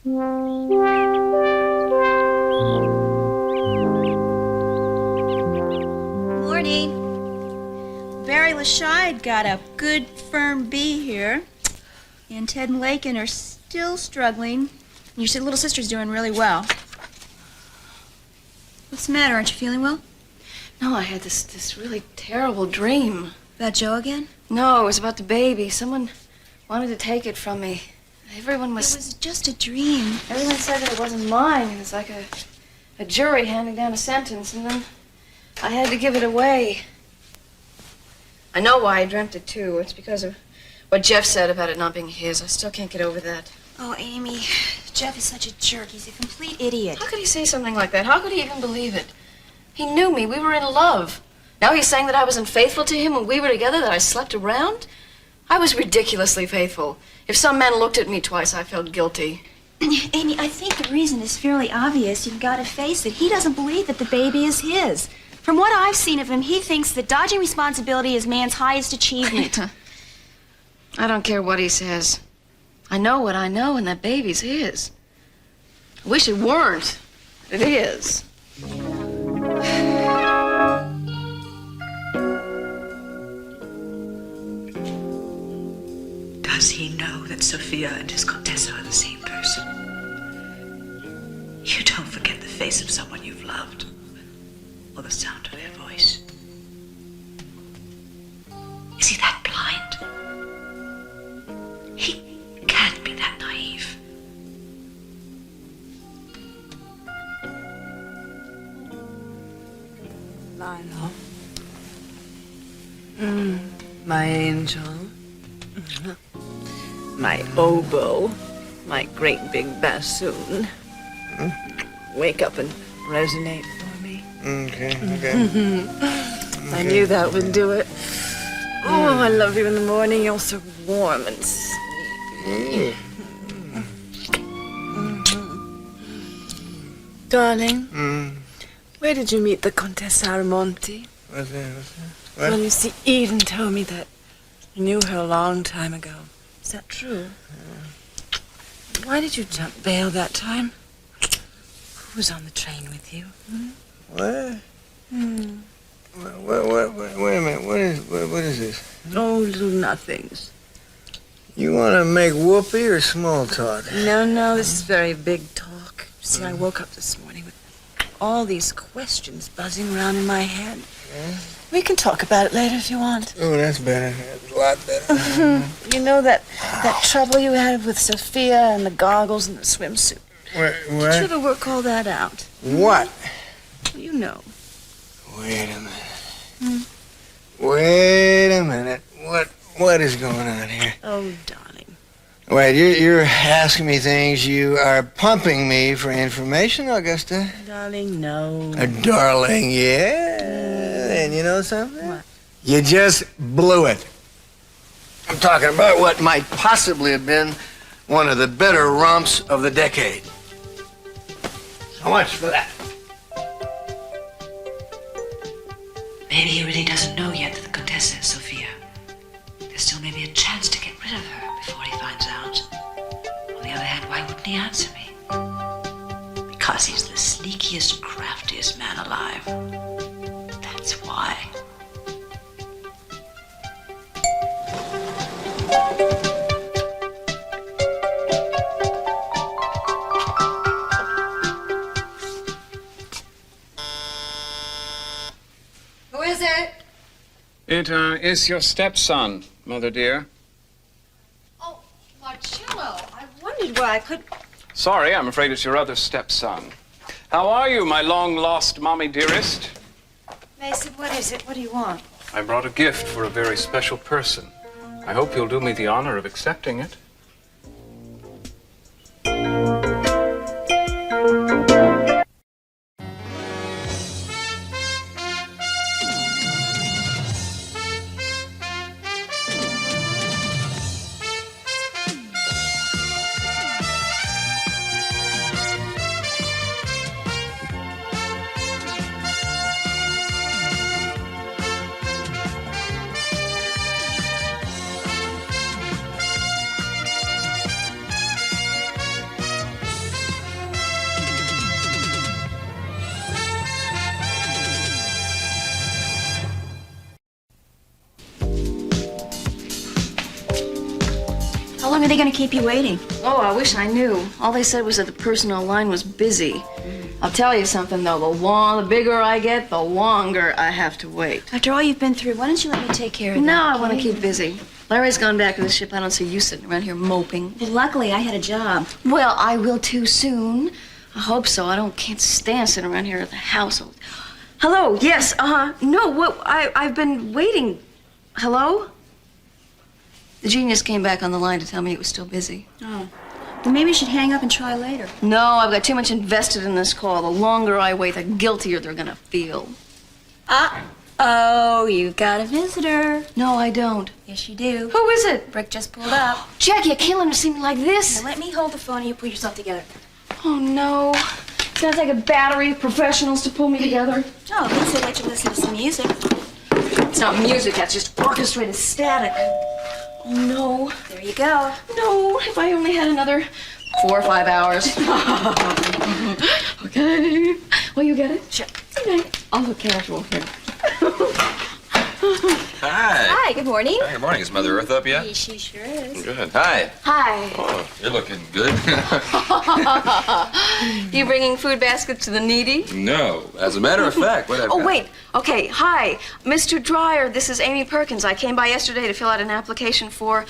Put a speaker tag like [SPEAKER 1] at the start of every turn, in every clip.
[SPEAKER 1] Morning. Barry Lashide got a good firm B here. And Ted and Lakin are still struggling. Your little sister's doing really well. What's the matter? Aren't you feeling well?
[SPEAKER 2] No, I had this really terrible dream.
[SPEAKER 1] About Joe again?
[SPEAKER 2] No, it was about the baby. Someone wanted to take it from me. Everyone was...
[SPEAKER 1] It was just a dream.
[SPEAKER 2] Everyone said that it wasn't mine. It was like a jury handing down a sentence, and then I had to give it away. I know why I dreamt it, too. It's because of what Jeff said about it not being his. I still can't get over that.
[SPEAKER 1] Oh, Amy, Jeff is such a jerk. He's a complete idiot.
[SPEAKER 2] How could he say something like that? How could he even believe it? He knew me. We were in love. Now he's saying that I was unfaithful to him when we were together, that I slept around? I was ridiculously faithful. If some man looked at me twice, I felt guilty.
[SPEAKER 1] Amy, I think the reason is fairly obvious. You've got to face it. He doesn't believe that the baby is his. From what I've seen of him, he thinks that dodging responsibility is man's highest achievement.
[SPEAKER 2] I don't care what he says. I know what I know, and that baby's his. I wish it weren't. It is.
[SPEAKER 3] Does he know that Sophia and his Contessa are the same person? You don't forget the face of someone you've loved, or the sound of their voice. Is he that blind? He can't be that naive.
[SPEAKER 4] Lionel. My angel. My oboe. My great big bassoon. Wake up and resonate for me.
[SPEAKER 5] Okay.
[SPEAKER 4] I knew that would do it. Oh, I love you in the morning. You're so warm and sleepy. Darling, where did you meet the Contessa Armonti?
[SPEAKER 5] What's that? What?
[SPEAKER 4] Well, you see, Eden told me that you knew her a long time ago. Is that true? Why did you jump bail that time? Who was on the train with you?
[SPEAKER 5] What? Wait a minute. What is this?
[SPEAKER 4] Oh, little nothings.
[SPEAKER 5] You want to make whoopee or small talk?
[SPEAKER 4] No, this is very big talk. See, I woke up this morning with all these questions buzzing around in my head.
[SPEAKER 5] Yeah?
[SPEAKER 4] We can talk about it later if you want.
[SPEAKER 5] Oh, that's better. That's a lot better.
[SPEAKER 4] You know that trouble you had with Sophia and the goggles and the swimsuit?
[SPEAKER 5] What?
[SPEAKER 4] Did you ever work all that out?
[SPEAKER 5] What?
[SPEAKER 4] You know.
[SPEAKER 5] Wait a minute. Wait a minute. What is going on here?
[SPEAKER 4] Oh, darling.
[SPEAKER 5] Wait, you're asking me things. You are pumping me for information, Augusta.
[SPEAKER 4] Darling, no.
[SPEAKER 5] Darling, yeah. And you know something?
[SPEAKER 4] What?
[SPEAKER 5] You just blew it. I'm talking about what might possibly have been one of the better romps of the decade. How much for that?
[SPEAKER 3] Maybe he really doesn't know yet that the Contessa is Sophia. There still may be a chance to get rid of her before he finds out. On the other hand, why wouldn't he answer me? Because he's the sneakiest, craftiest man alive. That's why.
[SPEAKER 2] Who is it?
[SPEAKER 6] It is your stepson, Mother dear.
[SPEAKER 1] Oh, Marcello, I wondered why I could...
[SPEAKER 6] Sorry, I'm afraid it's your other stepson. How are you, my long-lost mommy dearest?
[SPEAKER 1] Mason, what is it? What do you want?
[SPEAKER 6] I brought a gift for a very special person. I hope you'll do me the honor of accepting it.
[SPEAKER 1] are they going to keep you waiting?
[SPEAKER 2] Oh, I wish I knew. All they said was that the person on line was busy. I'll tell you something, though. The bigger I get, the longer I have to wait.
[SPEAKER 1] After all you've been through, why don't you let me take care of that?
[SPEAKER 2] No, I want to keep busy. Larry's gone back to the ship. I don't see you sitting around here moping.
[SPEAKER 1] Well, luckily, I had a job.
[SPEAKER 2] Well, I will too soon. I hope so. Can't stand sitting around here at the house. Hello, yes, no, what, I've been waiting. Hello? The genius came back on the line to tell me it was still busy.
[SPEAKER 1] Oh. Well, maybe you should hang up and try later.
[SPEAKER 2] No, I've got too much invested in this call. The longer I wait, the guiltier they're gonna feel.
[SPEAKER 1] Oh, you've got a visitor.
[SPEAKER 2] No, I don't.
[SPEAKER 1] Yes, you do.
[SPEAKER 2] Who is it?
[SPEAKER 1] Brick just pulled up.
[SPEAKER 2] Jackie, you can't let her see me like this.
[SPEAKER 1] Now, let me hold the phone and you pull yourself together.
[SPEAKER 2] Oh, no. It's gonna take a battery of professionals to pull me together.
[SPEAKER 1] Oh, let's say let you listen to some music.
[SPEAKER 2] It's not music, that's just orchestrated static. Oh, no.
[SPEAKER 1] There you go.
[SPEAKER 2] No, if I only had another 4 or 5 hours. Okay. Will you get it?
[SPEAKER 1] Sure.
[SPEAKER 2] Okay. I'll look casual here.
[SPEAKER 7] Hi.
[SPEAKER 1] Hi, good morning.
[SPEAKER 7] Hi, good morning. Is Mother Earth up yet?
[SPEAKER 1] She sure is.
[SPEAKER 7] Good. Hi.
[SPEAKER 2] Hi.
[SPEAKER 7] Oh, you're looking good.
[SPEAKER 2] You bringing food baskets to the needy?
[SPEAKER 7] No. As a matter of fact, what I've
[SPEAKER 2] Oh,
[SPEAKER 7] got-
[SPEAKER 2] wait. Okay, hi. Mr. Dreyer, this is Amy Perkins. I came by yesterday to fill out an application for...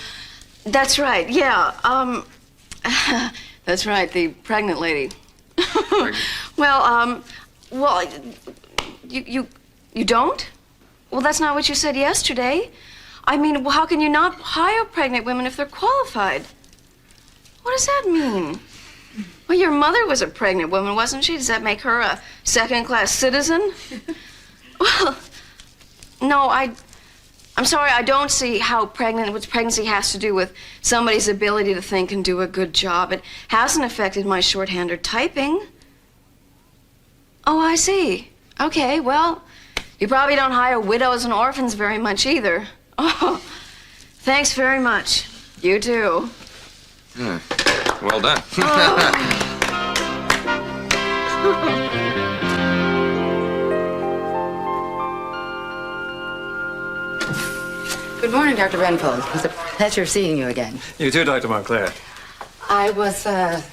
[SPEAKER 2] That's right, yeah. That's right, the pregnant lady. Well, you don't? Well, that's not what you said yesterday. I mean, well, how can you not hire pregnant women if they're qualified? What does that mean? Well, your mother was a pregnant woman, wasn't she? Does that make her a second-class citizen? Well, no, I'm sorry, I don't see how what pregnancy has to do with somebody's ability to think and do a good job. It hasn't affected my shorthand or typing. Oh, I see. Okay, well, you probably don't hire widows and orphans very much either. Oh, thanks very much. You too.
[SPEAKER 7] Well done.
[SPEAKER 8] Good morning, Dr. Renfield. It was a pleasure seeing you again.
[SPEAKER 9] You too, Dr. Montclair.
[SPEAKER 8] I was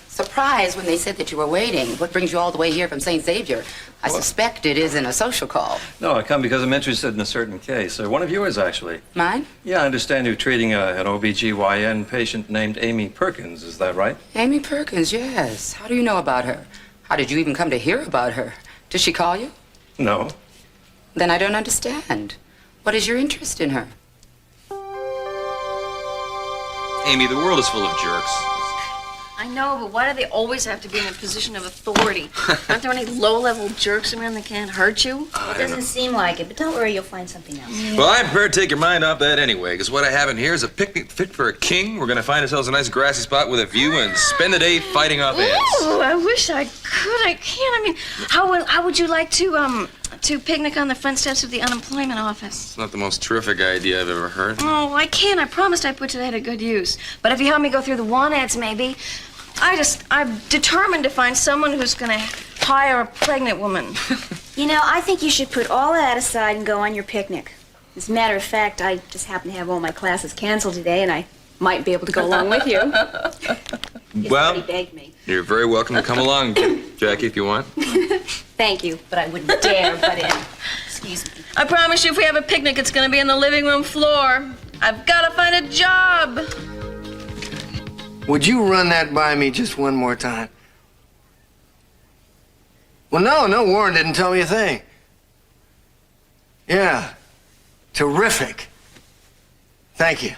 [SPEAKER 8] surprised when they said that you were waiting. What brings you all the way here from St. Xavier? I suspect it isn't a social call.
[SPEAKER 9] No, I come because I'm interested in a certain case. One of yours, actually.
[SPEAKER 8] Mine?
[SPEAKER 9] Yeah, I understand you're treating an OBGYN patient named Amy Perkins. Is that right?
[SPEAKER 8] Amy Perkins, yes. How do you know about her? How did you even come to hear about her? Did she call you?
[SPEAKER 9] No.
[SPEAKER 8] Then I don't understand. What is your interest in her?
[SPEAKER 7] Amy, the world is full of jerks.
[SPEAKER 2] I know, but why do they always have to be in a position of authority? Aren't there any low-level jerks around that can't hurt you?
[SPEAKER 1] It doesn't seem like it, but don't worry, you'll find something else.
[SPEAKER 7] Well, I'm prepared to take your mind off that anyway, because what I have in here is a picnic fit for a king. We're going to find ourselves a nice grassy spot with a view and spend the day fighting off ants.
[SPEAKER 2] Ooh, I wish I could. I can't. I mean, how would you like to picnic on the front steps of the unemployment office?
[SPEAKER 7] It's not the most terrific idea I've ever heard.
[SPEAKER 2] Oh, I can't. I promised I'd put today to good use. But if you help me go through the want ads, maybe. I'm determined to find someone who's going to hire a pregnant woman.
[SPEAKER 1] You know, I think you should put all that aside and go on your picnic. As a matter of fact, I just happen to have all my classes canceled today, and I might be able to go along with you.
[SPEAKER 7] Well,
[SPEAKER 1] Somebody begged me.
[SPEAKER 7] you're very welcome to come along, Jackie, if you want.
[SPEAKER 1] Thank you, but I wouldn't dare butt in. Excuse me.
[SPEAKER 2] I promise you, if we have a picnic, it's going to be on the living room floor. I've got to find a job.
[SPEAKER 5] Would you run that by me just one more time? Well, no, Warren didn't tell me a thing. Yeah, terrific. Thank you.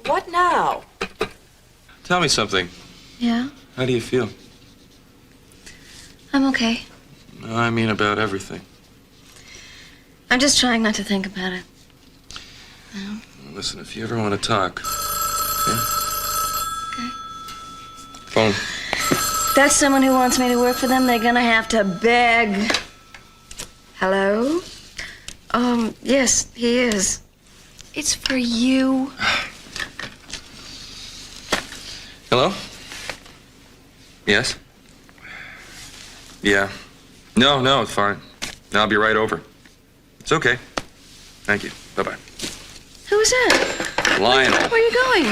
[SPEAKER 4] What now?
[SPEAKER 7] Tell me something.
[SPEAKER 2] Yeah,
[SPEAKER 7] How do you feel?
[SPEAKER 2] I'm okay.
[SPEAKER 7] No, I mean about everything.
[SPEAKER 2] I'm just trying not to think about it.
[SPEAKER 7] Listen, if you ever want to talk, okay?
[SPEAKER 2] Okay.
[SPEAKER 7] Phone.
[SPEAKER 2] If that's someone who wants me to work for them, they're gonna have to beg. Hello? Yes, he is. It's for you.
[SPEAKER 7] Hello? Yes? Yeah. No, it's fine. I'll be right over. It's okay. Thank you. Bye-bye.
[SPEAKER 2] Who's that?
[SPEAKER 7] Lionel.
[SPEAKER 2] Where are you going?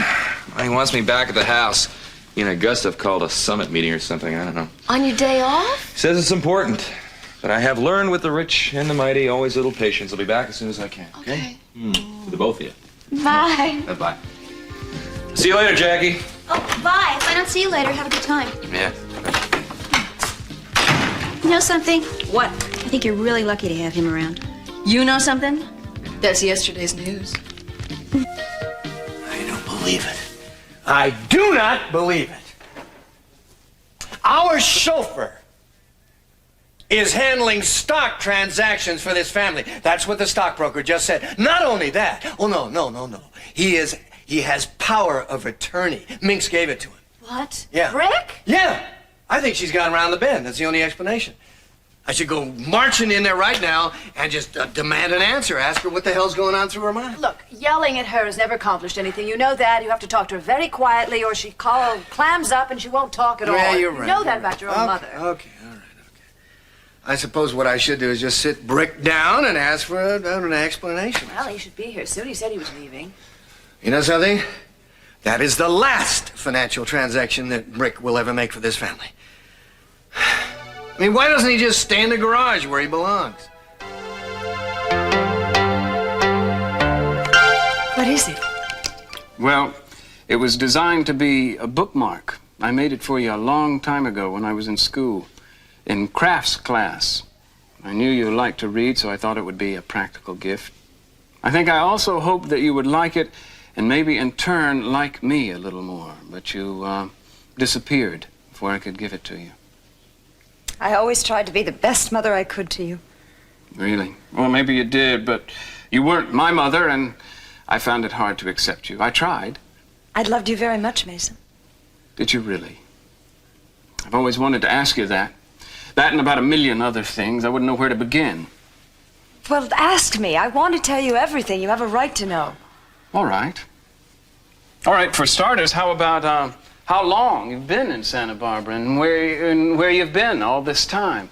[SPEAKER 7] He wants me back at the house. He and Augusta have called a summit meeting or something. I don't know.
[SPEAKER 2] On your day off?
[SPEAKER 7] He says it's important. But I have learned with the rich and the mighty, always little patience. I'll be back as soon as I can. Okay? For the both of you.
[SPEAKER 1] Bye.
[SPEAKER 7] Bye. See you later, Jackie.
[SPEAKER 1] Oh, bye. If I don't see you later, have a good time.
[SPEAKER 7] Yeah.
[SPEAKER 1] You know something?
[SPEAKER 2] What?
[SPEAKER 1] I think you're really lucky to have him around.
[SPEAKER 2] You know something? That's yesterday's news.
[SPEAKER 5] I don't believe it. I do not believe it. Our chauffeur is handling stock transactions for this family. That's what the stockbroker just said. Not only that. Oh, no. He has power of attorney. Minx gave it to him.
[SPEAKER 2] What?
[SPEAKER 5] Yeah.
[SPEAKER 2] Rick?
[SPEAKER 5] Yeah. I think she's gone around the bend. That's the only explanation. I should go marching in there right now and just demand an answer. Ask her what the hell's going on through her mind.
[SPEAKER 10] Look, yelling at her has never accomplished anything. You know that. You have to talk to her very quietly or she clams up and she won't talk at all.
[SPEAKER 5] Yeah, you're right.
[SPEAKER 10] You know that about your own mother.
[SPEAKER 5] Okay, all right. I suppose what I should do is just sit Brick down and ask for an explanation.
[SPEAKER 10] Well, he should be here soon. He said he was leaving.
[SPEAKER 5] You know something? That is the last financial transaction that Brick will ever make for this family. I mean, why doesn't he just stay in the garage where he belongs?
[SPEAKER 10] What is it?
[SPEAKER 6] Well, it was designed to be a bookmark. I made it for you a long time ago when I was in school, in crafts class. I knew you liked to read, so I thought it would be a practical gift. I think I also hoped that you would like it and maybe in turn like me a little more, but you disappeared before I could give it to you.
[SPEAKER 10] I always tried to be the best mother I could to you.
[SPEAKER 6] Really? Well, maybe you did, but you weren't my mother, and I found it hard to accept you. I tried.
[SPEAKER 10] I'd loved you very much, Mason.
[SPEAKER 6] Did you really? I've always wanted to ask you that. That and about a million other things. I wouldn't know where to begin.
[SPEAKER 10] Well, ask me. I want to tell you everything. You have a right to know.
[SPEAKER 6] All right. All right, for starters, how about how long you've been in Santa Barbara and where you've been all this time?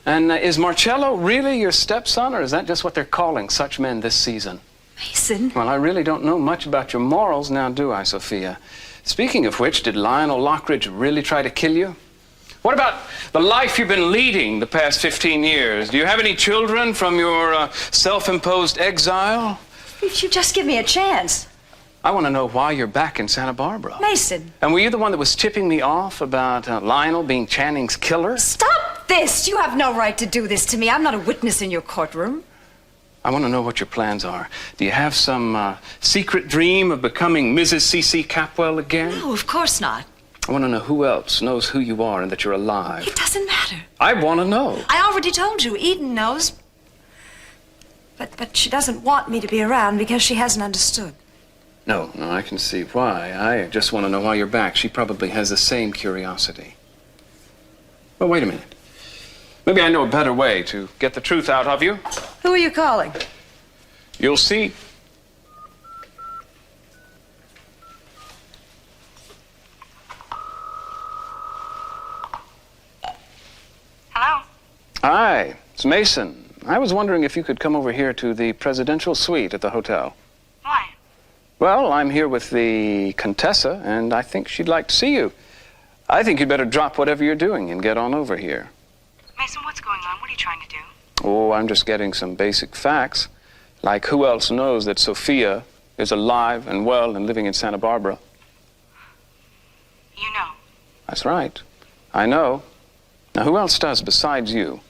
[SPEAKER 6] And is Marcello really your stepson, or is that just what they're calling such men this season?
[SPEAKER 10] Mason.
[SPEAKER 6] Well, I really don't know much about your morals now, do I, Sophia? Speaking of which, did Lionel Lockridge really try to kill you? What about the life you've been leading the past 15 years? Do you have any children from your self-imposed exile?
[SPEAKER 10] If you just give me a chance.
[SPEAKER 6] I want to know why you're back in Santa Barbara.
[SPEAKER 10] Mason.
[SPEAKER 6] And were you the one that was tipping me off about Lionel being Channing's killer?
[SPEAKER 10] Stop this! You have no right to do this to me. I'm not a witness in your courtroom.
[SPEAKER 6] I want to know what your plans are. Do you have some secret dream of becoming Mrs. C.C. Capwell again?
[SPEAKER 10] No, of course not.
[SPEAKER 6] I want to know who else knows who you are and that you're alive.
[SPEAKER 10] It doesn't matter.
[SPEAKER 6] I want to know.
[SPEAKER 10] I already told you. Eden knows. But she doesn't want me to be around because she hasn't understood.
[SPEAKER 6] No, I can see why. I just want to know why you're back. She probably has the same curiosity. Well, wait a minute. Maybe I know a better way to get the truth out of you.
[SPEAKER 10] Who are you calling?
[SPEAKER 6] You'll see.
[SPEAKER 1] Hello?
[SPEAKER 6] Hi, it's Mason. I was wondering if you could come over here to the presidential suite at the hotel.
[SPEAKER 1] Why?
[SPEAKER 6] Well, I'm here with the Contessa, and I think she'd like to see you. I think you'd better drop whatever you're doing and get on over here.
[SPEAKER 1] Mason, what's going on? What are you trying to do?
[SPEAKER 6] Oh, I'm just getting some basic facts. Like who else knows that Sophia is alive and well and living in Santa Barbara?
[SPEAKER 1] You know.
[SPEAKER 6] That's right. I know. Now, who else does besides you?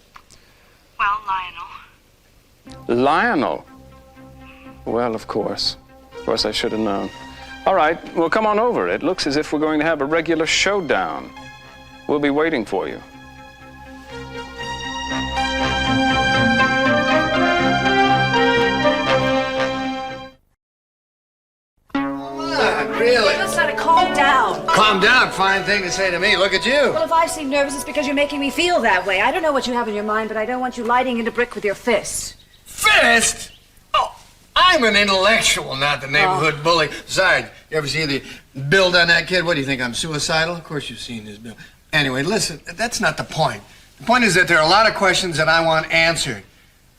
[SPEAKER 1] Well, Lionel.
[SPEAKER 6] Lionel? Well, of course. Of course, I should have known. All right, well, come on over. It looks as if we're going to have a regular showdown. We'll be waiting for you.
[SPEAKER 5] Really?
[SPEAKER 10] Let's try to calm down.
[SPEAKER 5] Calm down. Fine thing to say to me. Look at you.
[SPEAKER 10] Well, if I seem nervous, it's because you're making me feel that way. I don't know what you have in your mind, but I don't want you lighting into Brick with your fist.
[SPEAKER 5] Fist? Oh, I'm an intellectual, not the neighborhood bully. Besides, you ever see the build on that kid? What do you think, I'm suicidal? Of course you've seen his build. Anyway, listen, that's not the point. The point is that there are a lot of questions that I want answered.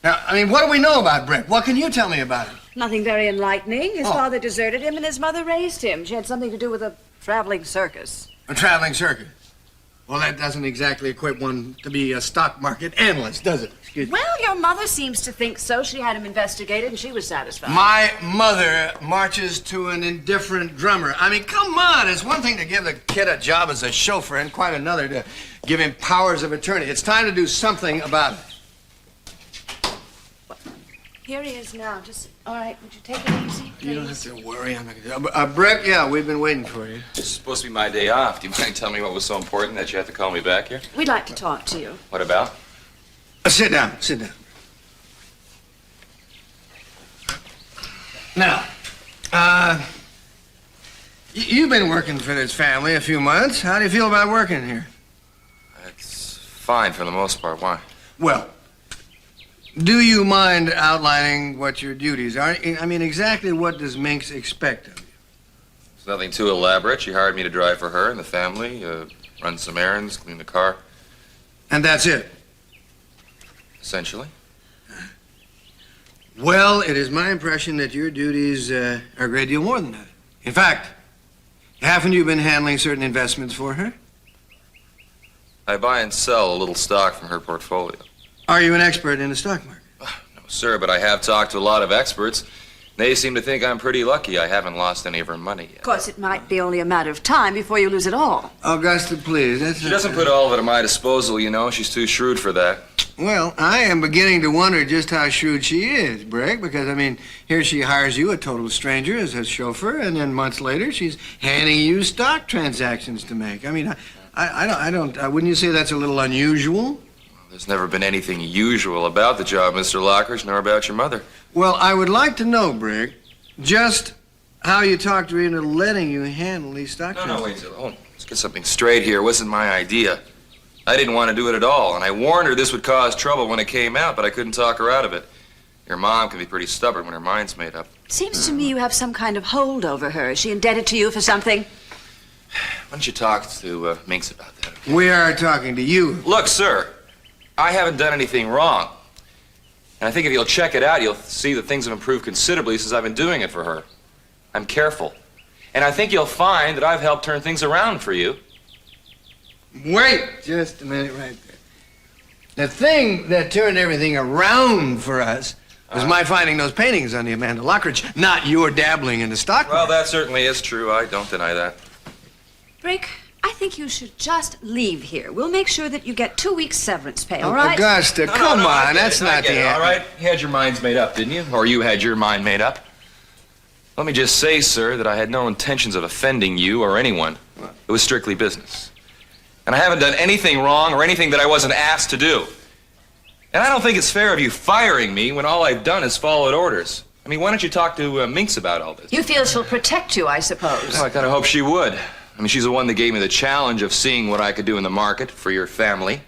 [SPEAKER 5] Now, I mean, what do we know about Brick? What can you tell me about him?
[SPEAKER 10] Nothing very enlightening. His father deserted him and his mother raised him. She had something to do with a traveling circus.
[SPEAKER 5] A traveling circus? Well, that doesn't exactly equip one to be a stock market analyst, does it? Excuse me.
[SPEAKER 10] Well, your mother seems to think so. She had him investigated and she was satisfied.
[SPEAKER 5] My mother marches to an indifferent drummer. I mean, come on. It's one thing to give the kid a job as a chauffeur and quite another to give him powers of attorney. It's time to do something about it.
[SPEAKER 10] Here he is now. Just, all right, would you take it easy, please?
[SPEAKER 5] You don't have to worry. I'm not gonna... Brick, yeah, we've been waiting for you.
[SPEAKER 7] It's supposed to be my day off. Do you mind telling me what was so important that you had to call me back here?
[SPEAKER 10] We'd like to talk to you.
[SPEAKER 7] What about?
[SPEAKER 5] Sit down, sit down. Now, you've been working for this family a few months. How do you feel about working here?
[SPEAKER 7] It's fine for the most part. Why?
[SPEAKER 5] Well, do you mind outlining what your duties are? I mean, exactly what does Minx expect of you?
[SPEAKER 7] It's nothing too elaborate. She hired me to drive for her and the family, run some errands, clean the car.
[SPEAKER 5] And that's it?
[SPEAKER 7] Essentially.
[SPEAKER 5] Well, it is my impression that your duties are a great deal more than that. In fact, haven't you been handling certain investments for her?
[SPEAKER 7] I buy and sell a little stock from her portfolio.
[SPEAKER 5] Are you an expert in the stock market?
[SPEAKER 7] No, sir, but I have talked to a lot of experts. They seem to think I'm pretty lucky I haven't lost any of her money yet.
[SPEAKER 10] Of course, it might be only a matter of time before you lose it all.
[SPEAKER 5] Augusta, please.
[SPEAKER 7] She doesn't put all of it at my disposal, you know. She's too shrewd for that.
[SPEAKER 5] Well, I am beginning to wonder just how shrewd she is, Brick, because, I mean, here she hires you, a total stranger, as a chauffeur, and then months later she's handing you stock transactions to make. I mean, wouldn't you say that's a little unusual?
[SPEAKER 7] There's never been anything usual about the job, Mr. Lockridge, nor about your mother.
[SPEAKER 5] Well, I would like to know, Brick, just how you talked her into letting you handle these stock transactions.
[SPEAKER 7] No, wait. Let's get something straight here. It wasn't my idea. I didn't want to do it at all, and I warned her this would cause trouble when it came out, but I couldn't talk her out of it. Your mom can be pretty stubborn when her mind's made up.
[SPEAKER 10] Seems to me you have some kind of hold over her. Is she indebted to you for something?
[SPEAKER 7] Why don't you talk to Minx about that? Okay?
[SPEAKER 5] We are talking to you.
[SPEAKER 7] Look, sir, I haven't done anything wrong. And I think if you'll check it out, you'll see that things have improved considerably since I've been doing it for her. I'm careful. And I think you'll find that I've helped turn things around for you.
[SPEAKER 5] Wait just a minute right there. The thing that turned everything around for us was my finding those paintings on the Amanda Lockridge, not your dabbling in the stock market.
[SPEAKER 7] Well, that certainly is true. I don't deny that.
[SPEAKER 10] Brick, I think you should just leave here. We'll make sure that you get 2 weeks severance pay, all right?
[SPEAKER 5] Augusta, come on. That's not the
[SPEAKER 7] end. All right? You had your minds made up, didn't you? Or you had your mind made up? Let me just say, sir, that I had no intentions of offending you or anyone. It was strictly business. And I haven't done anything wrong or anything that I wasn't asked to do. And I don't think it's fair of you firing me when all I've done is followed orders. I mean, why don't you talk to Minx about all this?
[SPEAKER 10] You feel she'll protect you, I suppose.
[SPEAKER 7] Well, I kind of hope she would. I mean, she's the one that gave me the challenge of seeing what I could do in the market for your family.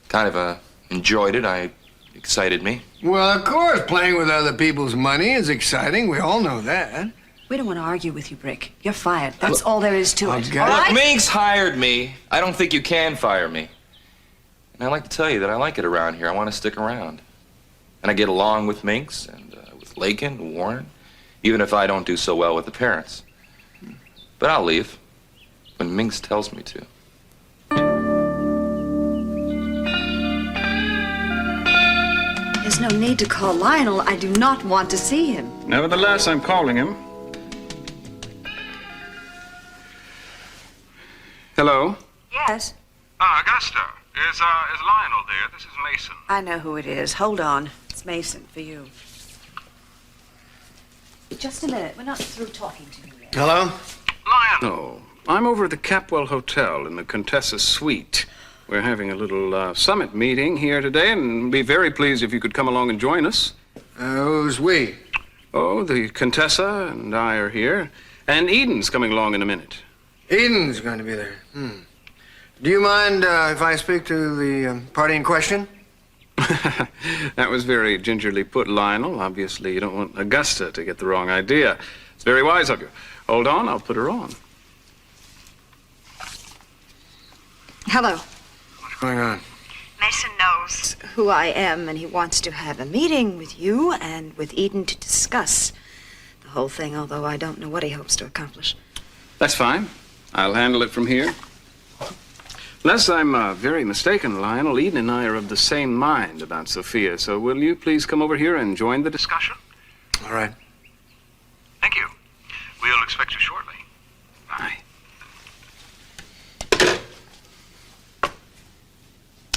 [SPEAKER 7] Kind of enjoyed it. It excited me.
[SPEAKER 5] Well, of course, playing with other people's money is exciting. We all know that.
[SPEAKER 10] We don't want to argue with you, Brick. You're fired. That's all there is to it.
[SPEAKER 5] God.
[SPEAKER 10] All right?
[SPEAKER 7] Look, Minx hired me. I don't think you can fire me. And I'd like to tell you that I like it around here. I want to stick around. And I get along with Minx and with Lakin, Warren, even if I don't do so well with the parents. But I'll leave when Minx tells me to.
[SPEAKER 10] There's no need to call Lionel. I do not want to see him.
[SPEAKER 6] Nevertheless, I'm calling him. Hello?
[SPEAKER 10] Yes?
[SPEAKER 11] Augusta, is Lionel there? This is Mason.
[SPEAKER 10] I know who it is. Hold on. It's Mason for you. Just a minute. We're not through talking to you yet.
[SPEAKER 5] Hello?
[SPEAKER 11] Lionel.
[SPEAKER 6] No. I'm over at the Capwell Hotel in the Contessa's suite. We're having a little summit meeting here today, and be very pleased if you could come along and join us.
[SPEAKER 5] Who's we?
[SPEAKER 6] Oh, the Contessa and I are here, and Eden's coming along in a minute.
[SPEAKER 5] Eden's going to be there. Do you mind if I speak to the party in question?
[SPEAKER 6] That was very gingerly put, Lionel. Obviously, you don't want Augusta to get the wrong idea. It's very wise of you. Hold on, I'll put her on.
[SPEAKER 10] Hello.
[SPEAKER 5] What's going on?
[SPEAKER 10] Mason knows who I am, and he wants to have a meeting with you and with Eden to discuss the whole thing, although I don't know what he hopes to accomplish.
[SPEAKER 6] That's fine. I'll handle it from here. Unless I'm very mistaken, Lionel, Eden and I are of the same mind about Sophia, so will you please come over here and join the discussion?
[SPEAKER 5] All right.
[SPEAKER 11] Thank you. We'll expect you shortly.
[SPEAKER 6] Bye.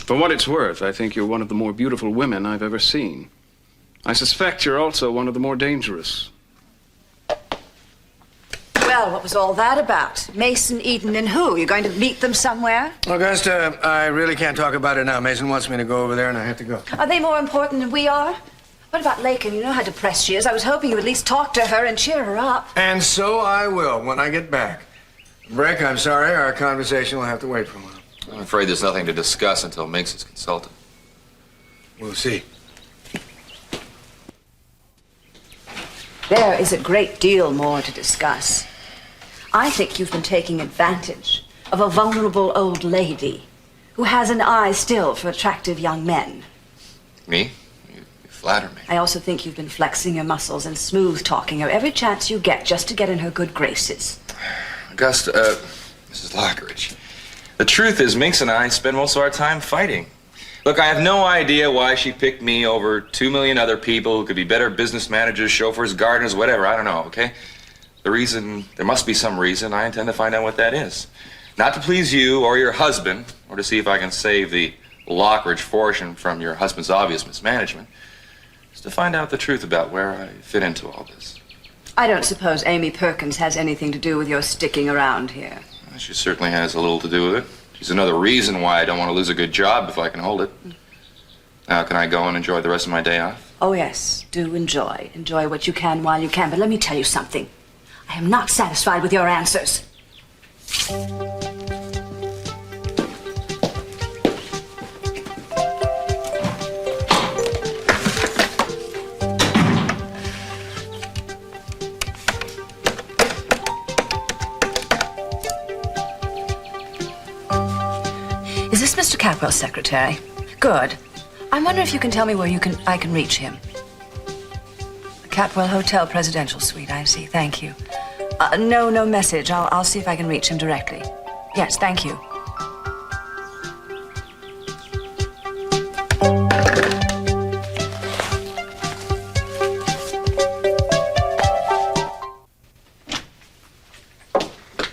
[SPEAKER 6] For what it's worth, I think you're one of the more beautiful women I've ever seen. I suspect you're also one of the more dangerous.
[SPEAKER 10] Well, what was all that about? Mason, Eden, and who? You're going to meet them somewhere?
[SPEAKER 5] Augusta, I really can't talk about it now. Mason wants me to go over there, and I have to go.
[SPEAKER 10] Are they more important than we are? What about Lakin? You know how depressed she is. I was hoping you would at least talk to her and cheer her up.
[SPEAKER 5] And so I will when I get back. Brick, I'm sorry. Our conversation will have to wait for a while.
[SPEAKER 7] I'm afraid there's nothing to discuss until Minx is consulted.
[SPEAKER 5] We'll see.
[SPEAKER 10] There is a great deal more to discuss. I think you've been taking advantage of a vulnerable old lady who has an eye still for attractive young men.
[SPEAKER 7] Me? You flatter me.
[SPEAKER 10] I also think you've been flexing your muscles and smooth-talking her every chance you get just to get in her good graces.
[SPEAKER 7] Augusta, Mrs. Lockridge, the truth is Minx and I spend most of our time fighting. Look, I have no idea why she picked me over 2 million other people who could be better business managers, chauffeurs, gardeners, whatever. I don't know, okay? There must be some reason. I intend to find out what that is. Not to please you or your husband, or to see if I can save the Lockridge fortune from your husband's obvious mismanagement. Just to find out the truth about where I fit into all this.
[SPEAKER 10] I don't suppose Amy Perkins has anything to do with your sticking around here.
[SPEAKER 7] Well, she certainly has a little to do with it. She's another reason why I don't want to lose a good job if I can hold it. Now, can I go and enjoy the rest of my day off?
[SPEAKER 10] Oh, yes, do enjoy. Enjoy what you can while you can. But let me tell you something. I am not satisfied with your answers. Is this Mr. Capwell's secretary? Good. I wonder if you can tell me where I can reach him. The Capwell Hotel Presidential Suite, I see. Thank you. No message. I'll see if I can reach him directly. Yes, thank you.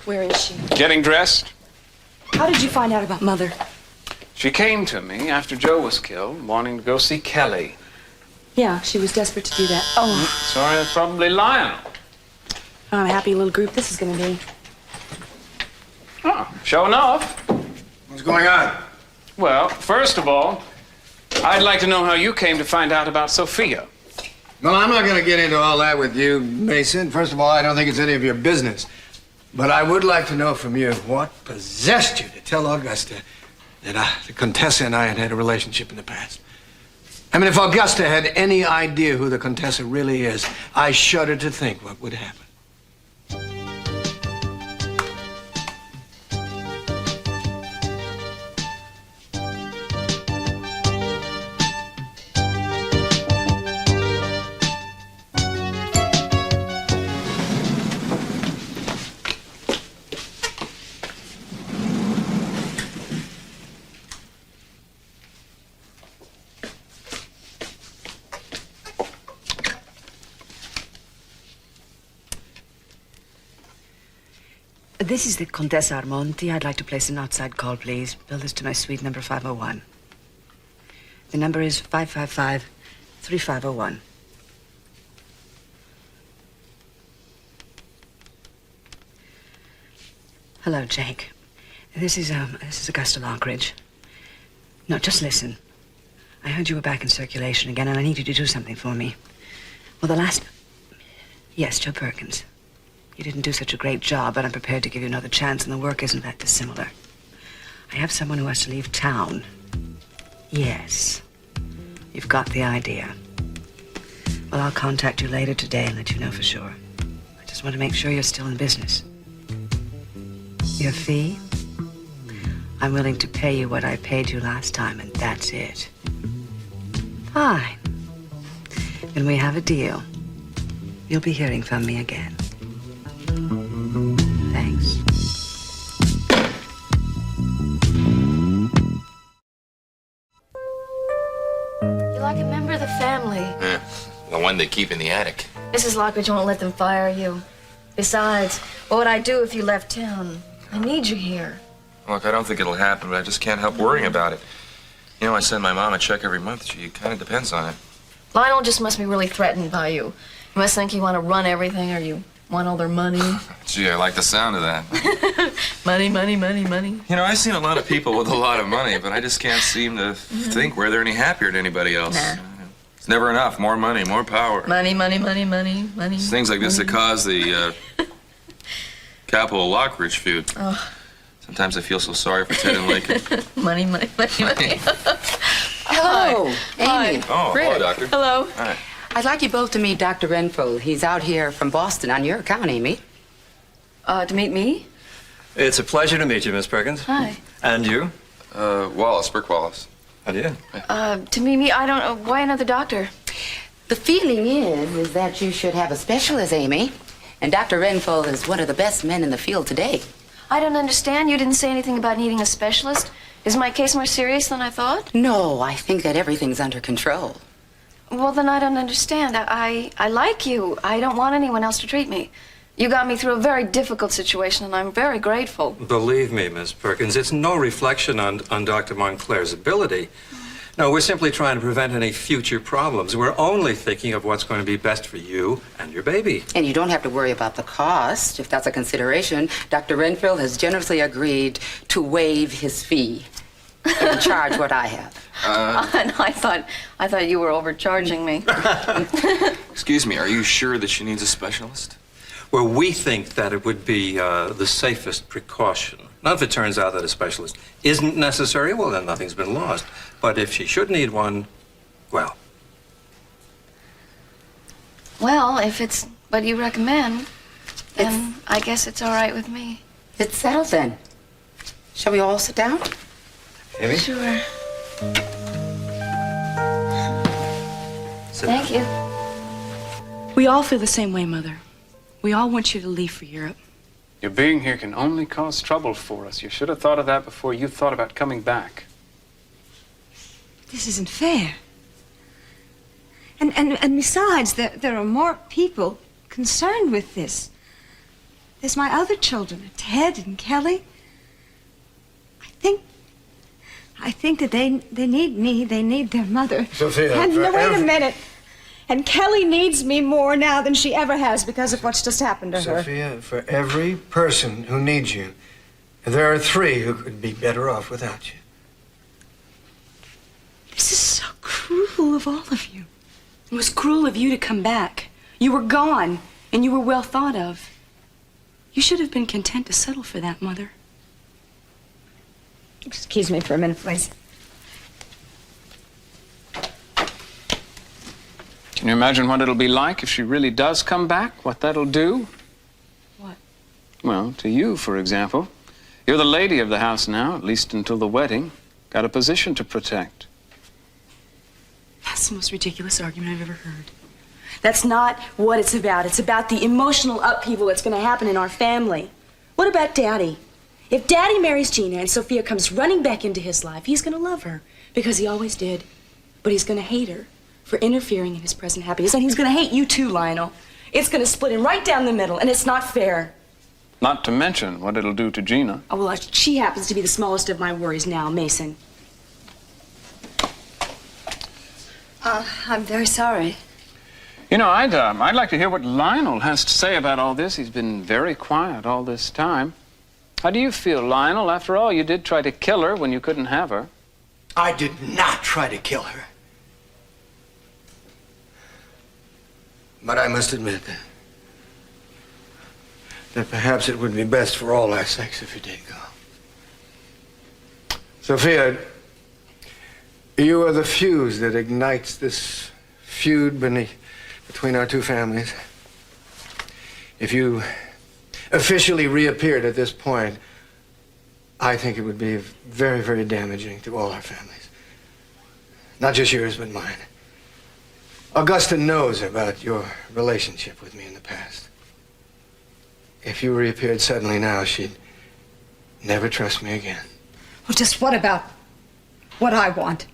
[SPEAKER 2] Where is she?
[SPEAKER 6] Getting dressed?
[SPEAKER 2] How did you find out about Mother?
[SPEAKER 6] She came to me after Joe was killed, wanting to go see Kelly.
[SPEAKER 2] Yeah, she was desperate to do that. Oh,
[SPEAKER 6] Sorry, that's probably Lionel.
[SPEAKER 2] what a happy little group this is going to be.
[SPEAKER 6] Oh, showing off.
[SPEAKER 5] What's going on?
[SPEAKER 6] Well, first of all, I'd like to know how you came to find out about Sophia.
[SPEAKER 5] Well, I'm not going to get into all that with you, Mason. First of all, I don't think it's any of your business. But I would like to know from you what possessed you to tell Augusta that the Contessa and I had a relationship in the past. I mean, if Augusta had any idea who the Contessa really is, I shudder to think what would happen.
[SPEAKER 10] This is the Contessa Armonti. I'd like to place an outside call, please. Bill this to my suite number 501. The number is 555-3501. Hello, Jake. This is Augusta Lockridge. No, just listen. I heard you were back in circulation again, and I need you to do something for me. Well, Yes, Joe Perkins. You didn't do such a great job, but I'm prepared to give you another chance, and the work isn't that dissimilar. I have someone who has to leave town. Yes. You've got the idea. Well, I'll contact you later today and let you know for sure. I just want to make sure you're still in business. Your fee? I'm willing to pay you what I paid you last time, and that's it. Fine. When we have a deal, you'll be hearing from me again. Thanks.
[SPEAKER 2] You're like a member of the family.
[SPEAKER 7] Yeah, the one they keep in the attic.
[SPEAKER 2] Mrs. Lockridge won't let them fire you. Besides, what would I do if you left town? I need you here.
[SPEAKER 7] Look, I don't think it'll happen, but I just can't help worrying about it. You know, I send my mom a check every month. She kind of depends on it.
[SPEAKER 2] Lionel just must be really threatened by you. You must think you want to run everything, or you want all their money.
[SPEAKER 7] Gee, I like the sound of that.
[SPEAKER 2] Money, money, money, money.
[SPEAKER 7] You know, I've seen a lot of people with a lot of money, but I just can't seem to think where they're any happier than anybody else.
[SPEAKER 2] Nah.
[SPEAKER 7] It's never enough. More money, more power.
[SPEAKER 2] Money, money, money, money, money.
[SPEAKER 7] It's things like this that cause the Capitol Lockridge feud.
[SPEAKER 2] Oh.
[SPEAKER 7] Sometimes I feel so sorry for Ted and Lincoln.
[SPEAKER 2] Money, money, money, money.
[SPEAKER 8] Hello,
[SPEAKER 2] Hi.
[SPEAKER 8] Amy.
[SPEAKER 7] Oh,
[SPEAKER 8] Rick.
[SPEAKER 7] hello, Doctor.
[SPEAKER 2] Hello.
[SPEAKER 7] Hi.
[SPEAKER 8] I'd like you both to meet Dr. Renfro. He's out here from Boston on your account, Amy.
[SPEAKER 2] To meet me?
[SPEAKER 9] It's a pleasure to meet you, Miss Perkins.
[SPEAKER 2] Hi.
[SPEAKER 9] And you?
[SPEAKER 7] Wallace, Brick Wallace.
[SPEAKER 9] How do you?
[SPEAKER 2] To meet me? I don't know. Why another doctor?
[SPEAKER 8] The feeling is that you should have a specialist, Amy. And Dr. Renfro is one of the best men in the field today.
[SPEAKER 2] I don't understand. You didn't say anything about needing a specialist. Is my case more serious than I thought?
[SPEAKER 8] No, I think that everything's under control.
[SPEAKER 2] Well, then I don't understand. I like you. I don't want anyone else to treat me. You got me through a very difficult situation, and I'm very grateful.
[SPEAKER 9] Believe me, Miss Perkins, it's no reflection on Dr. Montclair's ability. No, we're simply trying to prevent any future problems. We're only thinking of what's going to be best for you and your baby.
[SPEAKER 8] And you don't have to worry about the cost, if that's a consideration. Dr. Renfield has generously agreed to waive his fee and charge what I have.
[SPEAKER 2] And I thought you were overcharging me.
[SPEAKER 7] Excuse me, are you sure that she needs a specialist?
[SPEAKER 9] Well, we think that it would be the safest precaution. Now, if it turns out that a specialist isn't necessary, well, then nothing's been lost. But if she should need one, well.
[SPEAKER 2] Well, if it's what you recommend, then I guess it's all right with me.
[SPEAKER 8] It's settled then. Shall we all sit down?
[SPEAKER 9] Amy?
[SPEAKER 2] Sure.
[SPEAKER 9] Sit
[SPEAKER 2] Thank you.
[SPEAKER 4] We all feel the same way, Mother. We all want you to leave for Europe.
[SPEAKER 6] Your being here can only cause trouble for us. You should have thought of that before you thought about coming back.
[SPEAKER 1] This isn't fair. And besides, there are more people concerned with this. There's my other children, Ted and Kelly. I think that they need me. They need their mother.
[SPEAKER 5] Sophia,
[SPEAKER 1] And no, wait a
[SPEAKER 5] forever-
[SPEAKER 1] minute. And Kelly needs me more now than she ever has because of what's just happened to her.
[SPEAKER 12] Sophia, for every person who needs you, there are 3 who could be better off without you.
[SPEAKER 4] This is so cruel of all of you. It was cruel of you to come back. You were gone, and you were well thought of. You should have been content to settle for that, Mother.
[SPEAKER 1] Excuse me for a minute, please.
[SPEAKER 6] Can you imagine what it'll be like if she really does come back? What that'll do?
[SPEAKER 4] What?
[SPEAKER 6] Well, to you, for example. You're the lady of the house now, at least until the wedding. Got a position to protect.
[SPEAKER 4] That's the most ridiculous argument I've ever heard. That's not what it's about. It's about the emotional upheaval that's going to happen in our family. What about Daddy? If Daddy marries Gina and Sophia comes running back into his life, he's going to love her because he always did. But he's going to hate her for interfering in his present happiness. And he's going to hate you too, Lionel. It's going to split him right down the middle, and it's not fair.
[SPEAKER 6] Not to mention what it'll do to Gina.
[SPEAKER 4] Oh, well, she happens to be the smallest of my worries now, Mason.
[SPEAKER 1] I'm very sorry.
[SPEAKER 6] You know, I'd like to hear what Lionel has to say about all this. He's been very quiet all this time. How do you feel, Lionel? After all, you did try to kill her when you couldn't have her.
[SPEAKER 5] I did not try to kill her.
[SPEAKER 12] But I must admit that perhaps it would be best for all our sakes if you did go. Sophia, you are the fuse that ignites this feud between our 2 families. If you officially reappeared at this point, I think it would be very, very damaging to all our families. Not just yours, but mine. Augusta knows about your relationship with me in the past. If you reappeared suddenly now, she'd never trust me again.
[SPEAKER 13] Well, just what about what I want?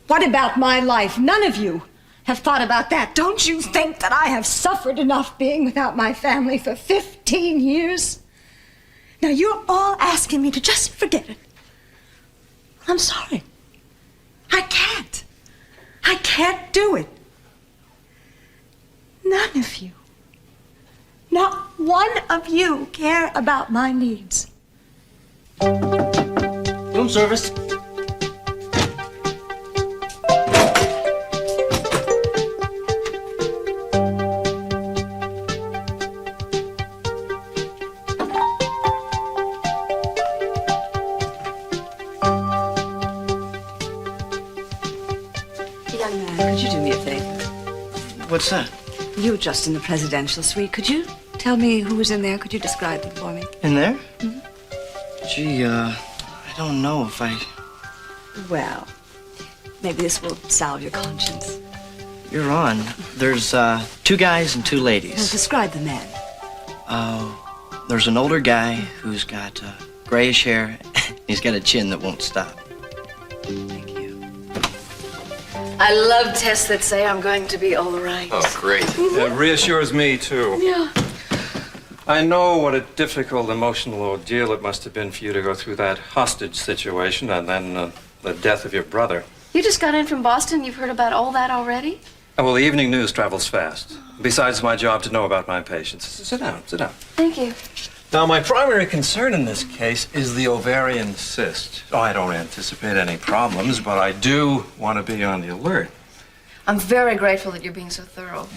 [SPEAKER 13] What about my life? None of you have thought about that. Don't you think that I have suffered enough being without my family for 15 years? Now, you're all asking me to just forget it. I'm sorry. I can't. I can't do it. None of you, not one of you, care about my needs.
[SPEAKER 14] Room service.
[SPEAKER 10] Young man, could you do me a favor?
[SPEAKER 14] What's that?
[SPEAKER 10] You were just in the presidential suite. Could you tell me who was in there? Could you describe them for me?
[SPEAKER 14] In there? Gee, I don't know if I...
[SPEAKER 10] Well, maybe this will salve your conscience.
[SPEAKER 14] You're on. There's, 2 guys and 2
[SPEAKER 10] Now,
[SPEAKER 14] ladies.
[SPEAKER 10] describe the men.
[SPEAKER 14] There's an older guy who's got, grayish hair. He's got a chin that won't stop.
[SPEAKER 10] Thank you.
[SPEAKER 2] I love tests that say I'm going to be all right.
[SPEAKER 7] Oh, great.
[SPEAKER 9] It reassures me, too.
[SPEAKER 2] Yeah.
[SPEAKER 9] I know what a difficult emotional ordeal it must have been for you to go through that hostage situation and then the death of your brother.
[SPEAKER 2] You just got in from Boston. You've heard about all that already?
[SPEAKER 9] Well, the evening news travels fast. Besides, it's my job to know about my patients. Sit down, sit down.
[SPEAKER 2] Thank you.
[SPEAKER 9] Now, my primary concern in this case is the ovarian cyst. Oh, I don't anticipate any problems, but I do want to be on the alert.
[SPEAKER 2] I'm very grateful that you're being so thorough.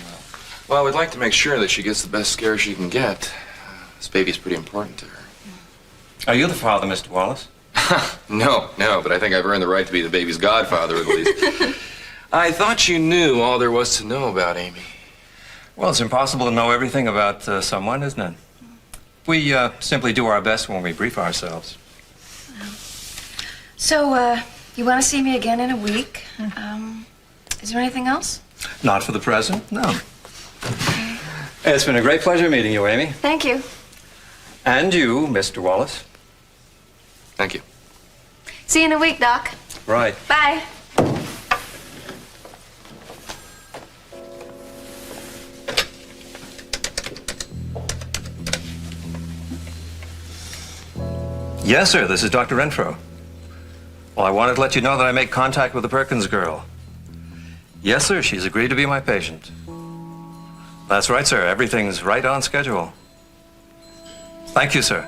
[SPEAKER 7] Well, we'd like to make sure that she gets the best scare she can get. This baby's pretty important to her.
[SPEAKER 9] Are you the father, Mr. Wallace?
[SPEAKER 7] No, but I think I've earned the right to be the baby's godfather, at least. I thought you knew all there was to know about Amy.
[SPEAKER 9] Well, it's impossible to know everything about someone, isn't it? We simply do our best when we brief ourselves.
[SPEAKER 2] So, you want to see me again in a week? Is there anything else?
[SPEAKER 9] Not for the present, no. It's been a great pleasure meeting you, Amy.
[SPEAKER 2] Thank you.
[SPEAKER 9] And you, Mr. Wallace.
[SPEAKER 7] Thank you.
[SPEAKER 2] See you in a week, Doc.
[SPEAKER 9] Right.
[SPEAKER 2] Bye.
[SPEAKER 9] Yes, sir, this is Dr. Renfro. Well, I wanted to let you know that I made contact with the Perkins girl. Yes, sir, she's agreed to be my patient. That's right, sir. Everything's right on schedule. Thank you, sir.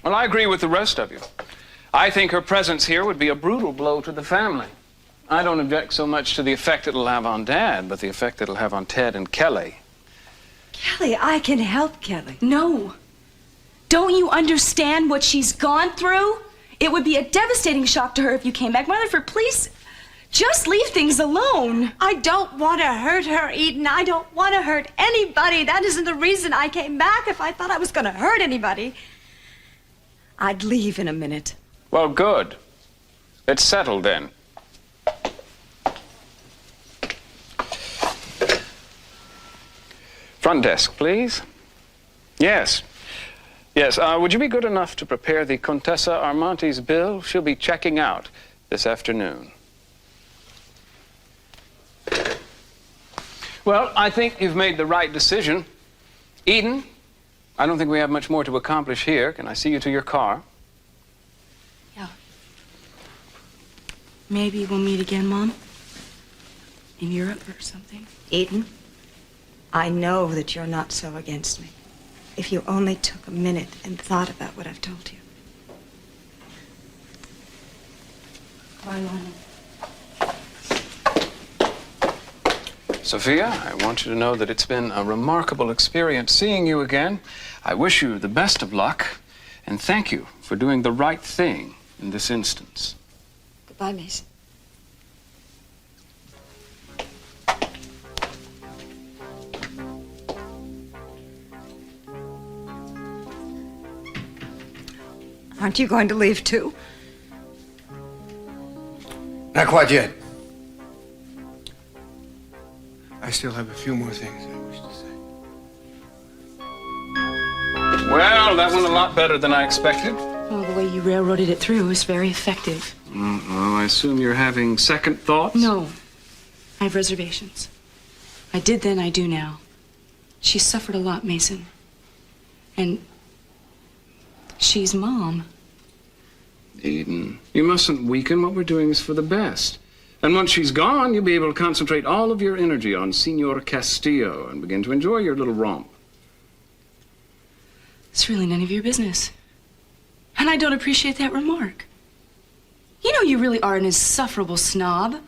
[SPEAKER 6] Well, I agree with the rest of you. I think her presence here would be a brutal blow to the family. I don't object so much to the effect it'll have on Dad, but the effect it'll have on Ted and Kelly.
[SPEAKER 4] Kelly, I can help Kelly. No. Don't you understand what she's gone through? It would be a devastating shock to her if you came back. Rutherford, please, just leave things alone.
[SPEAKER 13] I don't want to hurt her, Eden. I don't want to hurt anybody. That isn't the reason I came back. If I thought I was going to hurt anybody, I'd leave in a minute.
[SPEAKER 6] Well, good. It's settled then. Front desk, please. Yes. Yes, would you be good enough to prepare the Contessa Armanti's bill? She'll be checking out this afternoon. Well, I think you've made the right decision. Eden, I don't think we have much more to accomplish here. Can I see you to your car?
[SPEAKER 4] Yeah. Maybe we'll meet again, Mom. In Europe or something.
[SPEAKER 13] Eden, I know that you're not so against me. If you only took a minute and thought about what I've told you. Bye, Lonnie.
[SPEAKER 6] Sophia, I want you to know that it's been a remarkable experience seeing you again. I wish you the best of luck, and thank you for doing the right thing in this instance.
[SPEAKER 13] Goodbye, Mason. Aren't you going to leave too?
[SPEAKER 12] Not quite yet. I still have a few more things I wish to say.
[SPEAKER 6] Well, that went a lot better than I expected.
[SPEAKER 4] Well, the way you railroaded it through was very effective.
[SPEAKER 6] Well, I assume you're having second thoughts?
[SPEAKER 4] No. I have reservations. I did then, I do now. She suffered a lot, Mason. And she's Mom.
[SPEAKER 6] Eden, you mustn't weaken. What we're doing is for the best. And once she's gone, you'll be able to concentrate all of your energy on Senor Castillo and begin to enjoy your little romp.
[SPEAKER 4] It's really none of your business. And I don't appreciate that remark. You know you really are an insufferable snob.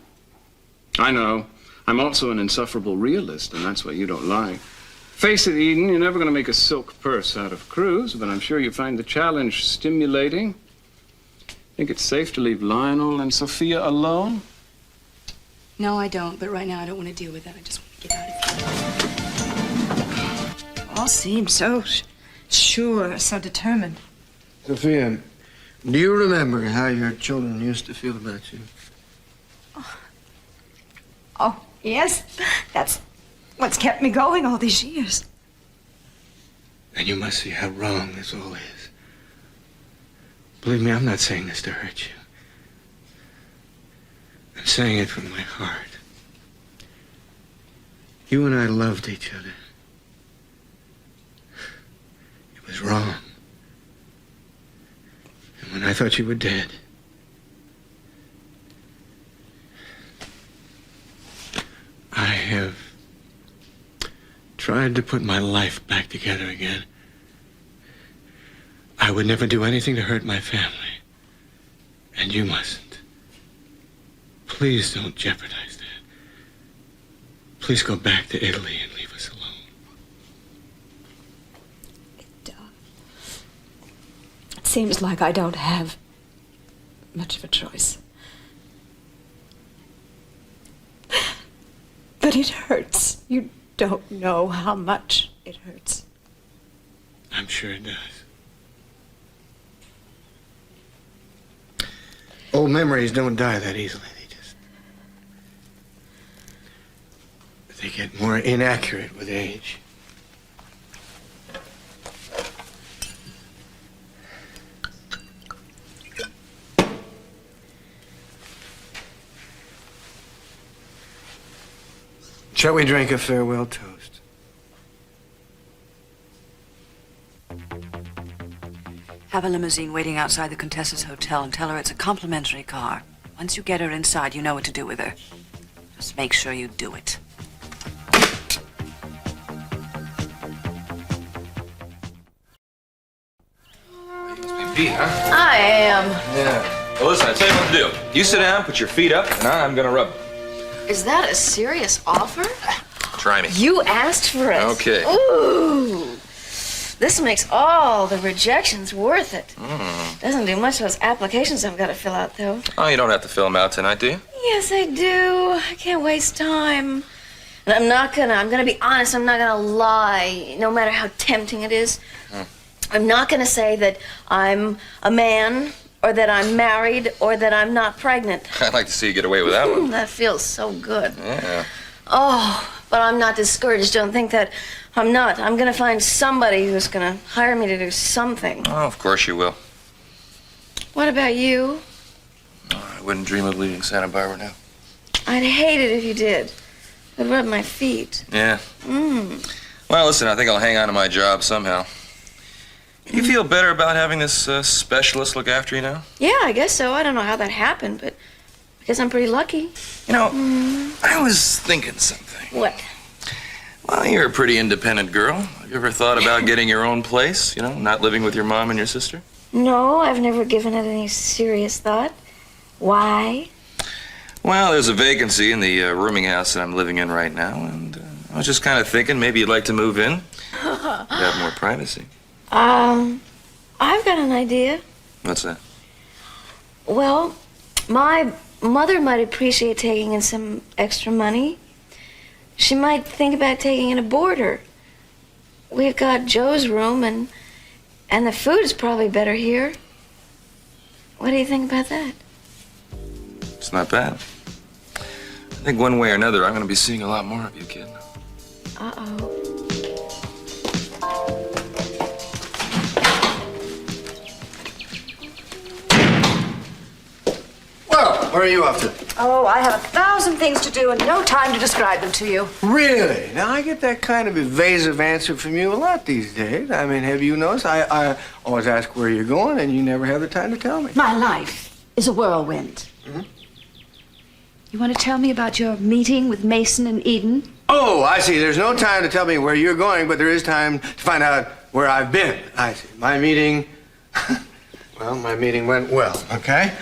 [SPEAKER 6] I know. I'm also an insufferable realist, and that's what you don't like. Face it, Eden, you're never going to make a silk purse out of Cruz, but I'm sure you find the challenge stimulating. Think it's safe to leave Lionel and Sophia alone?
[SPEAKER 4] No, I don't, but right now I don't want to deal with that. I just want to get out of here.
[SPEAKER 13] All seem so sure, so determined.
[SPEAKER 12] Sophia, do you remember how your children used to feel about you?
[SPEAKER 13] Oh, yes. That's what's kept me going all these years.
[SPEAKER 12] And you must see how wrong this all is. Believe me, I'm not saying this to hurt you. I'm saying it from my heart. You and I loved each other. It was wrong. And when I thought you were dead, I have tried to put my life back together again. I would never do anything to hurt my family. And you mustn't. Please don't jeopardize that. Please go back to Italy and leave us alone.
[SPEAKER 13] It seems like I don't have much of a choice. But it hurts. You don't know how much it hurts.
[SPEAKER 12] I'm sure it does. Old memories don't die that easily. They get more inaccurate with age. Shall we drink a farewell toast?
[SPEAKER 10] Have a limousine waiting outside the Contessa's hotel and tell her it's a complimentary car. Once you get her inside, you know what to do with her. Just make sure you do it.
[SPEAKER 7] Pete, huh?
[SPEAKER 2] I am.
[SPEAKER 7] Yeah. Well, listen, I tell you what to do. You sit down, put your feet up, and I'm gonna rub them.
[SPEAKER 2] Is that a serious offer?
[SPEAKER 7] Try me.
[SPEAKER 2] You asked for it.
[SPEAKER 7] Okay.
[SPEAKER 2] Ooh. This makes all the rejections worth it. Doesn't do much of those applications I've got to fill out, though.
[SPEAKER 7] Oh, you don't have to fill them out tonight, do you?
[SPEAKER 2] Yes, I do. I can't waste time. And I'm gonna be honest, I'm not gonna lie, no matter how tempting it is. I'm not gonna say that I'm a man, or that I'm married, or that I'm not pregnant.
[SPEAKER 7] I'd like to see you get away with that one.
[SPEAKER 2] That feels so good.
[SPEAKER 7] Yeah.
[SPEAKER 2] Oh, but I'm not discouraged. Don't think that I'm not. I'm gonna find somebody who's gonna hire me to do something.
[SPEAKER 7] Oh, of course you will.
[SPEAKER 2] What about you?
[SPEAKER 7] I wouldn't dream of leaving Santa Barbara now.
[SPEAKER 2] I'd hate it if you did. I'd rub my feet.
[SPEAKER 7] Yeah. Well, listen, I think I'll hang on to my job somehow. You feel better about having this specialist look after you now?
[SPEAKER 2] Yeah, I guess so. I don't know how that happened, but I guess I'm pretty lucky.
[SPEAKER 7] You know, I was thinking something.
[SPEAKER 2] What?
[SPEAKER 7] Well, you're a pretty independent girl. Have you ever thought about getting your own place? You know, not living with your mom and your sister?
[SPEAKER 2] No, I've never given it any serious thought. Why?
[SPEAKER 7] Well, there's a vacancy in the rooming house that I'm living in right now, and I was just kind of thinking maybe you'd like to move in. You'd have more privacy.
[SPEAKER 2] I've got an idea.
[SPEAKER 7] What's that?
[SPEAKER 2] Well, my mother might appreciate taking in some extra money. She might think about taking in a boarder. We've got Joe's room, and the food's probably better here. What do you think about that?
[SPEAKER 7] It's not bad. I think one way or another, I'm going to be seeing a lot more of you, kid.
[SPEAKER 2] Uh-oh.
[SPEAKER 12] Well, where are you off to?
[SPEAKER 13] Oh, I have 1,000 things to do and no time to describe them to you.
[SPEAKER 12] Really? Now, I get that kind of evasive answer from you a lot these days. I mean, have you noticed? I always ask where you're going, and you never have the time to tell me.
[SPEAKER 13] My life is a whirlwind.
[SPEAKER 12] Mm-hmm.
[SPEAKER 13] You want to tell me about your meeting with Mason and Eden?
[SPEAKER 12] Oh, I see. There's no time to tell me where you're going, but there is time to find out where I've been. I see. My meeting... well, my meeting went well, okay?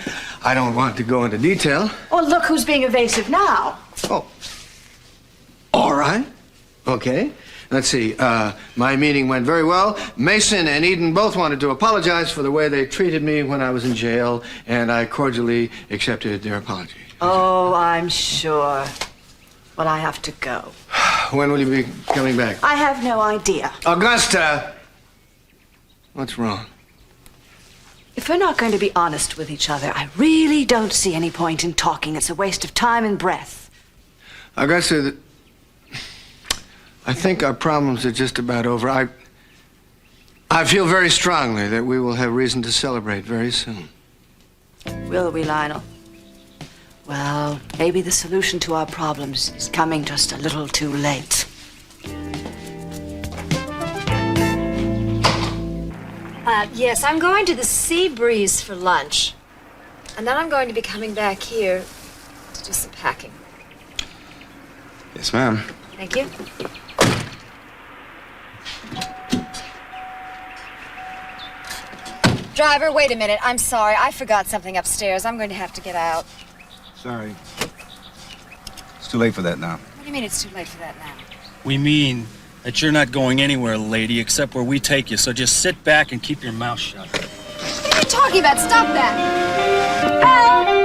[SPEAKER 12] I don't want to go into detail.
[SPEAKER 13] Oh, look who's being evasive now.
[SPEAKER 12] Oh. All right. Okay. Let's see. My meeting went very well. Mason and Eden both wanted to apologize for the way they treated me when I was in jail, and I cordially accepted their apology.
[SPEAKER 13] Oh, I'm sure. Well, I have to go.
[SPEAKER 12] When will you be coming back?
[SPEAKER 13] I have no idea.
[SPEAKER 12] Augusta! What's wrong?
[SPEAKER 13] If we're not going to be honest with each other, I really don't see any point in talking. It's a waste of time and breath.
[SPEAKER 12] Augusta, I think our problems are just about over. I feel very strongly that we will have reason to celebrate very soon.
[SPEAKER 13] Will we, Lionel? Well, maybe the solution to our problems is coming just a little too late.
[SPEAKER 2] Yes, I'm going to the Sea Breeze for lunch. And then I'm going to be coming back here to do some packing.
[SPEAKER 7] Yes, ma'am.
[SPEAKER 2] Thank you. Driver, wait a minute. I'm sorry. I forgot something upstairs. I'm going to have to get out.
[SPEAKER 15] Sorry. It's too late for that now.
[SPEAKER 2] What do you mean it's too late for that now?
[SPEAKER 16] We mean that you're not going anywhere, lady, except where we take you. So just sit back and keep your mouth shut.
[SPEAKER 2] What are you talking about? Stop that! Help!